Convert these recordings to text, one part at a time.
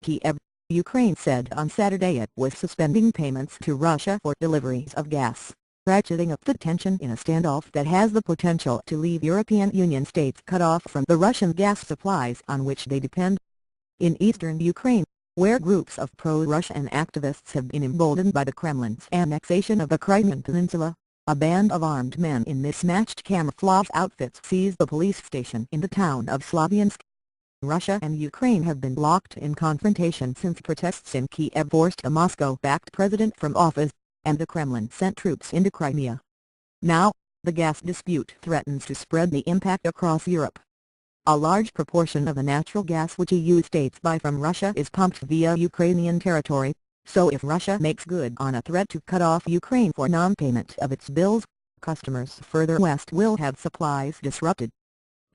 Kiev, Ukraine said on Saturday it was suspending payments to Russia for deliveries of gas, ratcheting up the tension in a standoff that has the potential to leave European Union states cut off from the Russian gas supplies on which they depend. In eastern Ukraine, where groups of pro-Russian activists have been emboldened by the Kremlin's annexation of the Crimean Peninsula, a band of armed men in mismatched camouflage outfits seized a police station in the town of Slaviansk. Russia and Ukraine have been locked in confrontation since protests in Kiev forced a Moscow-backed president from office, and the Kremlin sent troops into Crimea. Now, the gas dispute threatens to spread the impact across Europe. A large proportion of the natural gas which EU states buy from Russia is pumped via Ukrainian territory, so if Russia makes good on a threat to cut off Ukraine for non-payment of its bills, customers further west will have supplies disrupted.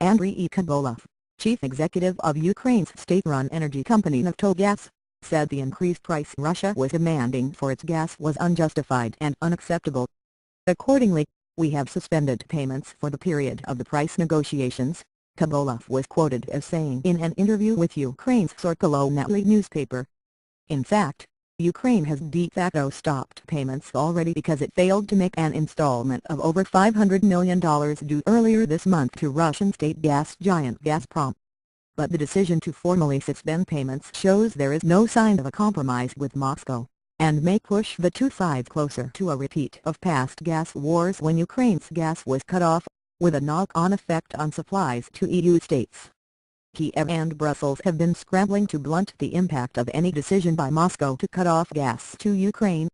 Andriy Kabulov, chief executive of Ukraine's state-run energy company Naftogaz, said the increased price Russia was demanding for its gas was unjustified and unacceptable. Accordingly, we have suspended payments for the period of the price negotiations, Kabulov was quoted as saying in an interview with Ukraine's Sorkolonetly newspaper. In fact, Ukraine has de facto stopped payments already because it failed to make an installment of over $500 million due earlier this month to Russian state gas giant Gazprom. But the decision to formally suspend payments shows there is no sign of a compromise with Moscow, and may push the two sides closer to a repeat of past gas wars when Ukraine's gas was cut off, with a knock-on effect on supplies to EU states. Kiev and Brussels have been scrambling to blunt the impact of any decision by Moscow to cut off gas to Ukraine.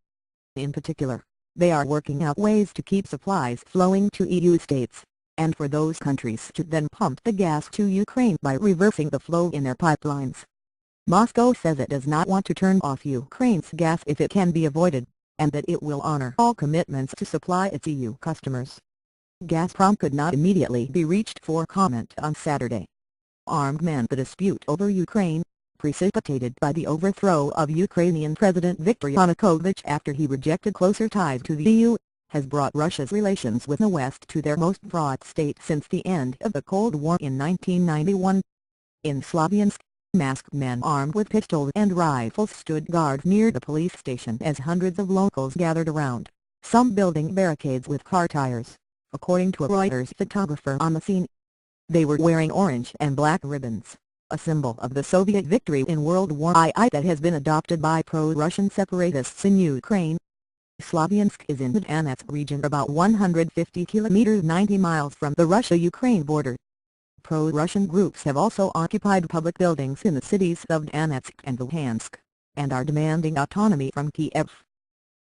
In particular, they are working out ways to keep supplies flowing to EU states, and for those countries to then pump the gas to Ukraine by reversing the flow in their pipelines. Moscow says it does not want to turn off Ukraine's gas if it can be avoided, and that it will honor all commitments to supply its EU customers. Gazprom could not immediately be reached for comment on Saturday. Armed men. The dispute over Ukraine, precipitated by the overthrow of Ukrainian President Viktor Yanukovych after he rejected closer ties to the EU, has brought Russia's relations with the West to their most fraught state since the end of the Cold War in 1991. In Slaviansk, masked men armed with pistols and rifles stood guard near the police station as hundreds of locals gathered around, some building barricades with car tires, according to a Reuters photographer on the scene. They were wearing orange and black ribbons, a symbol of the Soviet victory in World War II that has been adopted by pro-Russian separatists in Ukraine. Slaviansk is in the Donetsk region about 150 kilometers 90 miles from the Russia-Ukraine border. Pro-Russian groups have also occupied public buildings in the cities of Donetsk and Luhansk, and are demanding autonomy from Kiev.